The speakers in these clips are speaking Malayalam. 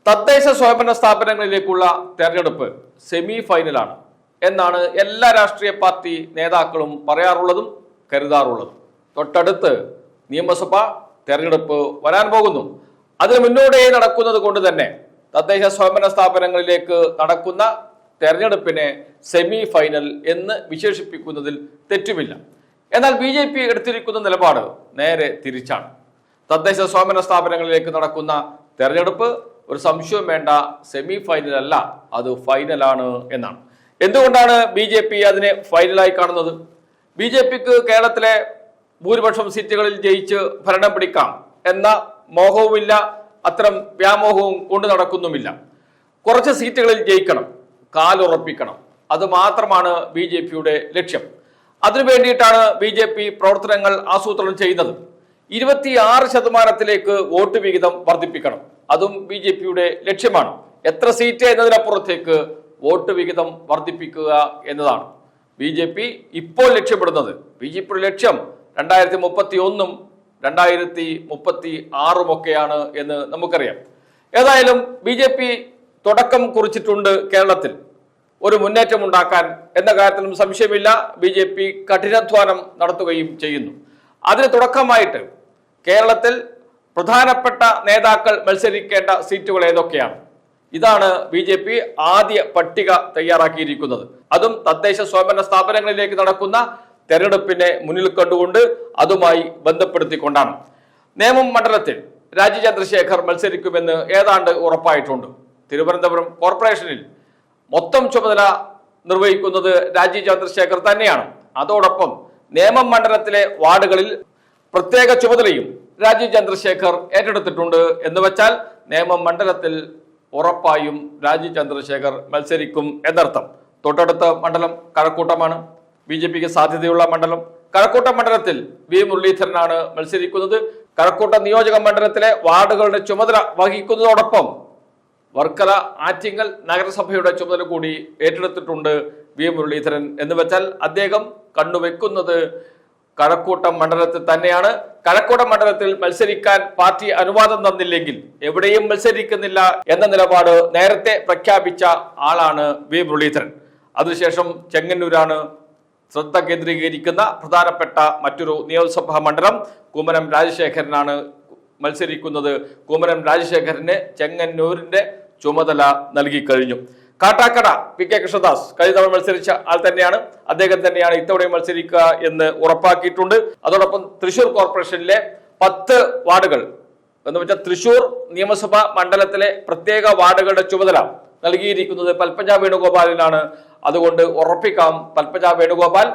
തദ്ദേശ സ്വയംഭരണ സ്ഥാപനങ്ങളിലേക്കുള്ള തെരഞ്ഞെടുപ്പ് സെമി ഫൈനലാണ് എന്നാണ് എല്ലാ രാഷ്ട്രീയ പാർട്ടി നേതാക്കളും പറയാറുള്ളതും കരുതാറുള്ളതും. തൊട്ടടുത്ത് നിയമസഭാ തെരഞ്ഞെടുപ്പ് വരാൻ പോകുന്നു. അതിന് മുന്നോടിയായി നടക്കുന്നത് കൊണ്ട് തന്നെ തദ്ദേശ സ്വയംഭരണ സ്ഥാപനങ്ങളിലേക്ക് നടക്കുന്ന തെരഞ്ഞെടുപ്പിനെ സെമി ഫൈനൽ എന്ന് വിശേഷിപ്പിക്കുന്നതിൽ തെറ്റുമില്ല. എന്നാൽ BJP എടുത്തിരിക്കുന്ന നിലപാട് നേരെ തിരിച്ചാണ്. തദ്ദേശ സ്വയംഭരണ സ്ഥാപനങ്ങളിലേക്ക് നടക്കുന്ന തെരഞ്ഞെടുപ്പ് ഒരു സംശയവും വേണ്ട, സെമി ഫൈനൽ അല്ല, അത് ഫൈനലാണ് എന്നാണ്. എന്തുകൊണ്ടാണ് BJP അതിനെ ഫൈനലായി കാണുന്നത്? BJPക്ക് കേരളത്തിലെ ഭൂരിപക്ഷം സീറ്റുകളിൽ ജയിച്ച് ഭരണം പിടിക്കാം എന്ന മോഹവുമില്ല, അത്തരം വ്യാമോഹവും കൊണ്ടു നടക്കുന്നുമില്ല. കുറച്ച് സീറ്റുകളിൽ ജയിക്കണം, കാലുറപ്പിക്കണം, അത് മാത്രമാണ് BJPയുടെ ലക്ഷ്യം. അതിനു വേണ്ടിയിട്ടാണ് BJP പ്രവർത്തനങ്ങൾ ആസൂത്രണം ചെയ്യുന്നത്. 26% വോട്ട് വിഹിതം വർദ്ധിപ്പിക്കണം, അതും BJPയുടെ ലക്ഷ്യമാണ്. എത്ര സീറ്റ് എന്നതിനപ്പുറത്തേക്ക് വോട്ട് വിഹിതം വർദ്ധിപ്പിക്കുക എന്നതാണ് BJP ഇപ്പോൾ ലക്ഷ്യപ്പെടുന്നത്. BJPയുടെ ലക്ഷ്യം 2031 2036 ഒക്കെയാണ് എന്ന് നമുക്കറിയാം. ഏതായാലും BJP തുടക്കം കുറിച്ചിട്ടുണ്ട്. കേരളത്തിൽ ഒരു മുന്നേറ്റം ഉണ്ടാക്കാൻ എന്ന കാര്യത്തിലും സംശയമില്ല. BJP കഠിനാധ്വാനം നടത്തുകയും ചെയ്യുന്നു. അതിന് തുടക്കമായിട്ട് കേരളത്തിൽ പ്രധാനപ്പെട്ട നേതാക്കൾ മത്സരിക്കേണ്ട സീറ്റുകൾ ഏതൊക്കെയാണ്? ഇതാണ് BJP ആദ്യ പട്ടിക തയ്യാറാക്കിയിരിക്കുന്നത്. അതും തദ്ദേശ സ്വയംഭരണ സ്ഥാപനങ്ങളിലേക്ക് നടക്കുന്ന തെരഞ്ഞെടുപ്പിനെ മുന്നിൽ കണ്ടുകൊണ്ട് അതുമായി ബന്ധപ്പെടുത്തിക്കൊണ്ടാണ്. നേമം മണ്ഡലത്തിൽ രാജീവ് ചന്ദ്രശേഖർ മത്സരിക്കുമെന്ന് ഏതാണ്ട് ഉറപ്പായിട്ടുണ്ട്. തിരുവനന്തപുരം കോർപ്പറേഷനിൽ മൊത്തം ചുമതല നിർവഹിക്കുന്നത് രാജീവ് ചന്ദ്രശേഖർ തന്നെയാണ്. അതോടൊപ്പം നേമം മണ്ഡലത്തിലെ വാർഡുകളിൽ പ്രത്യേക ചുമതലയും രാജീവ് ചന്ദ്രശേഖർ ഏറ്റെടുത്തിട്ടുണ്ട്. എന്ന് വെച്ചാൽ നേമം മണ്ഡലത്തിൽ ഉറപ്പായും രാജീവ് ചന്ദ്രശേഖർ മത്സരിക്കും എന്നർത്ഥം. തൊട്ടടുത്ത മണ്ഡലം കഴക്കൂട്ടമാണ്, BJPക്ക് സാധ്യതയുള്ള മണ്ഡലം. കഴക്കൂട്ടം മണ്ഡലത്തിൽ V മുരളീധരനാണ് മത്സരിക്കുന്നത്. കഴക്കൂട്ടം നിയോജക മണ്ഡലത്തിലെ വാർഡുകളുടെ ചുമതല വഹിക്കുന്നതോടൊപ്പം വർക്കല ആറ്റിങ്ങൽ നഗരസഭയുടെ ചുമതല കൂടി ഏറ്റെടുത്തിട്ടുണ്ട് V മുരളീധരൻ. എന്ന് വെച്ചാൽ അദ്ദേഹം കണ്ണുവെക്കുന്നത് കഴക്കൂട്ടം മണ്ഡലത്തിൽ തന്നെയാണ്. കഴക്കൂട്ടം മണ്ഡലത്തിൽ മത്സരിക്കാൻ പാർട്ടി അനുവാദം തന്നില്ലെങ്കിൽ എവിടെയും മത്സരിക്കുന്നില്ല എന്ന നിലപാട് നേരത്തെ പ്രഖ്യാപിച്ച ആളാണ് V മുരളീധരൻ. അതിനുശേഷം ചെങ്ങന്നൂരാണ് ശ്രദ്ധ കേന്ദ്രീകരിക്കുന്ന പ്രധാനപ്പെട്ട മറ്റൊരു നിയമസഭാ മണ്ഡലം. കുമ്മനം രാജശേഖരനാണ് മത്സരിക്കുന്നത്. കുമ്മനം രാജശേഖരന് ചെങ്ങന്നൂരിന്റെ ചുമതല നൽകി കഴിഞ്ഞു. കാട്ടാക്കട PK കൃഷ്ണദാസ് കഴിഞ്ഞ തവണ മത്സരിച്ച ആൾ തന്നെയാണ്. അദ്ദേഹം തന്നെയാണ് ഇത്തവണയും മത്സരിക്കുക എന്ന് ഉറപ്പാക്കിയിട്ടുണ്ട്. അതോടൊപ്പം തൃശൂർ കോർപ്പറേഷനിലെ 10 വാർഡുകൾ എന്ന് വെച്ചാൽ തൃശൂർ നിയമസഭാ മണ്ഡലത്തിലെ പ്രത്യേക വാർഡുകളുടെ ചുമതല നൽകിയിരിക്കുന്നത് പത്മജ വേണുഗോപാലിനാണ്. അതുകൊണ്ട് ഉറപ്പിക്കാം, പത്മജ വേണുഗോപാൽ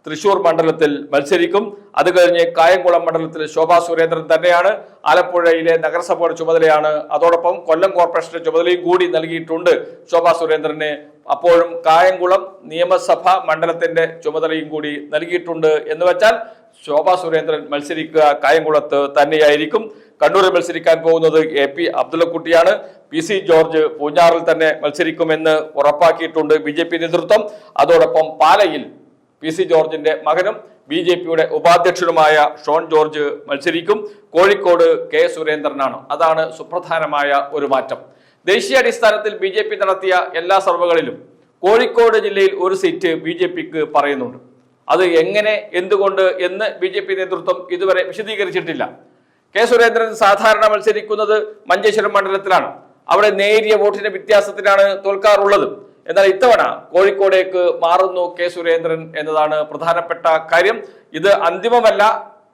തൃശൂർ മണ്ഡലത്തിൽ മത്സരിക്കും. അത് കഴിഞ്ഞ് കായംകുളം മണ്ഡലത്തിൽ ശോഭാ സുരേന്ദ്രൻ തന്നെയാണ്. ആലപ്പുഴയിലെ നഗരസഭയുടെ ചുമതലയാണ്. അതോടൊപ്പം കൊല്ലം കോർപ്പറേഷന്റെ ചുമതലയും കൂടി നൽകിയിട്ടുണ്ട് ശോഭാ സുരേന്ദ്രന്. അപ്പോഴും കായംകുളം നിയമസഭാ മണ്ഡലത്തിന്റെ ചുമതലയും കൂടി നൽകിയിട്ടുണ്ട്. എന്ന് വെച്ചാൽ ശോഭാ സുരേന്ദ്രൻ മത്സരിക്കുക കായംകുളത്ത് തന്നെയായിരിക്കും. കണ്ണൂരിൽ മത്സരിക്കാൻ പോകുന്നത് AP അബ്ദുള്ളക്കുട്ടിയാണ്. PC ജോർജ് പൂഞ്ഞാറിൽ തന്നെ മത്സരിക്കുമെന്ന് ഉറപ്പാക്കിയിട്ടുണ്ട് BJP നേതൃത്വം. അതോടൊപ്പം പാലയിൽ PC ജോർജിന്റെ മകനും BJPയുടെ ഉപാധ്യക്ഷനുമായ ഷോൺ ജോർജ് മത്സരിക്കും. കോഴിക്കോട് K സുരേന്ദ്രനാണ്. അതാണ് സുപ്രധാനമായ ഒരു മാറ്റം. ദേശീയാടിസ്ഥാനത്തിൽ BJP നടത്തിയ എല്ലാ സർവേകളിലും കോഴിക്കോട് ജില്ലയിൽ ഒരു സീറ്റ് BJPക്ക് പറയുന്നുണ്ട്. അത് എങ്ങനെ, എന്തുകൊണ്ട് എന്ന് BJP നേതൃത്വം ഇതുവരെ വിശദീകരിച്ചിട്ടില്ല. K സുരേന്ദ്രൻ സാധാരണ മത്സരിക്കുന്നത് മഞ്ചേശ്വരം മണ്ഡലത്തിലാണ്. അവിടെ നേരിയ വോട്ടിന്റെ വ്യത്യാസത്തിലാണ് തോൽക്കാറുള്ളത്. എന്നാൽ ഇത്തവണ കോഴിക്കോടേക്ക് മാറുന്നു K സുരേന്ദ്രൻ എന്നതാണ് പ്രധാനപ്പെട്ട കാര്യം. ഇത് അന്തിമമല്ല,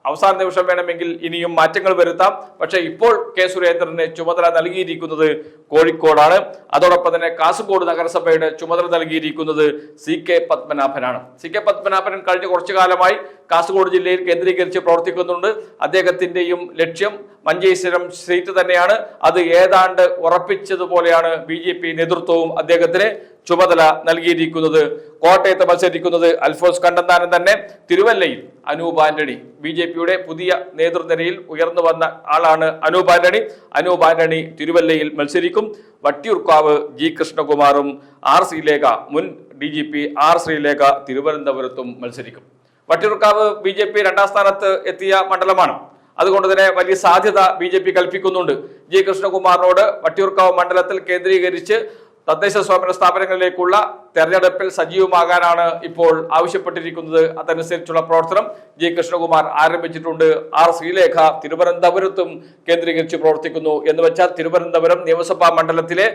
അവസാന നിമിഷം വേണമെങ്കിൽ ഇനിയും മാറ്റങ്ങൾ വരുത്താം. പക്ഷേ ഇപ്പോൾ K സുരേന്ദ്രന് ചുമതല നൽകിയിരിക്കുന്നത് കോഴിക്കോടാണ്. അതോടൊപ്പം തന്നെ കാസർഗോഡ് നഗരസഭയുടെ ചുമതല നൽകിയിരിക്കുന്നത് CK പത്മനാഭനാണ്. CK പത്മനാഭൻ കഴിഞ്ഞ കുറച്ചു കാലമായി കാസർഗോഡ് ജില്ലയിൽ കേന്ദ്രീകരിച്ച് പ്രവർത്തിക്കുന്നുണ്ട്. അദ്ദേഹത്തിന്റെയും ലക്ഷ്യം മഞ്ചേശ്വരം സീറ്റ് തന്നെയാണ്. അത് ഏതാണ്ട് ഉറപ്പിച്ചതുപോലെയാണ് BJP നേതൃത്വവും അദ്ദേഹത്തിന് ചുമതല നൽകിയിരിക്കുന്നത്. കോട്ടയത്ത് മത്സരിക്കുന്നത് അൽഫോൻസ് കണ്ണന്താനം തന്നെ. തിരുവല്ലയിൽ അനൂപ് ആന്റണി, BJPയുടെ പുതിയ നേതൃനിരയിൽ ഉയർന്നു വന്ന ആളാണ് അനൂപ് ആന്റണി. അനൂപ് ആന്റണി തിരുവല്ലയിൽ മത്സരിക്കും. വട്ടിയൂർക്കാവ് G കൃഷ്ണകുമാറും R ശ്രീലേഖ, മുൻ DGP R ശ്രീലേഖ തിരുവനന്തപുരത്തും മത്സരിക്കും. വട്ടിയൂർക്കാവ് BJP 2ാം സ്ഥാനത്ത് എത്തിയ മണ്ഡലമാണ്. അതുകൊണ്ട് തന്നെ വലിയ സാധ്യത BJP കൽപ്പിക്കുന്നുണ്ട്. ജി കൃഷ്ണകുമാറിനോട് വട്ടിയൂർക്കാവ് മണ്ഡലത്തിൽ കേന്ദ്രീകരിച്ച് തദ്ദേശ സ്വയംഭരണ സ്ഥാപനങ്ങളിലേക്കുള്ള തെരഞ്ഞെടുപ്പിൽ സജീവമാകാനാണ് ഇപ്പോൾ ആവശ്യപ്പെട്ടിരിക്കുന്നത്. അതനുസരിച്ചുള്ള പ്രവർത്തനം ജി കൃഷ്ണകുമാർ ആരംഭിച്ചിട്ടുണ്ട്. ശ്രീലേഖ തിരുവനന്തപുരത്തും കേന്ദ്രീകരിച്ച് പ്രവർത്തിക്കുന്നു. എന്ന് വെച്ചാൽ തിരുവനന്തപുരം നിയമസഭാ മണ്ഡലത്തിലെ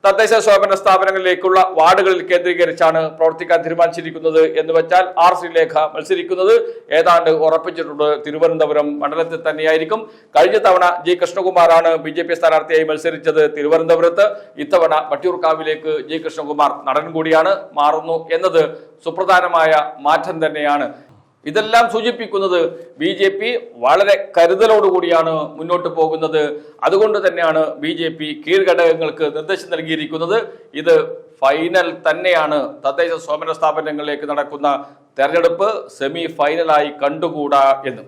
തദ്ദേശ സ്വയംഭരണ സ്ഥാപനങ്ങളിലേക്കുള്ള വാർഡുകളിൽ കേന്ദ്രീകരിച്ചാണ് പ്രവർത്തിക്കാൻ തീരുമാനിച്ചിരിക്കുന്നത്. എന്ന് വെച്ചാൽ ശ്രീലേഖ മത്സരിക്കുന്നത് ഏതാണ്ട് ഉറപ്പിച്ചിട്ടുണ്ട്. തിരുവനന്തപുരം മണ്ഡലത്തിൽ തന്നെയായിരിക്കും. കഴിഞ്ഞ തവണ ജി കൃഷ്ണകുമാറാണ് BJP സ്ഥാനാർത്ഥിയായി മത്സരിച്ചത് തിരുവനന്തപുരത്ത്. ഇത്തവണ വട്ടിയൂർക്കാവിലേക്ക് ജി കൃഷ്ണകുമാർ നടൻ കൂടിയാണ് മാറുന്നു എന്നത് സുപ്രധാനമായ മാറ്റം തന്നെയാണ്. ഇതെല്ലാം സൂചിപ്പിക്കുന്നത് BJP വളരെ കരുതലോടുകൂടിയാണ് മുന്നോട്ട് പോകുന്നത്. അതുകൊണ്ട് തന്നെയാണ് BJP കീഴ്ഘടകങ്ങൾക്ക് നിർദ്ദേശം നൽകിയിരിക്കുന്നത്. ഇത് ഫൈനൽ തന്നെയാണ്. തദ്ദേശ സ്വയംഭരണ സ്ഥാപനങ്ങളിലേക്ക് നടക്കുന്ന തെരഞ്ഞെടുപ്പ് സെമി ഫൈനലായി കണ്ടുകൂടാ എന്ന്.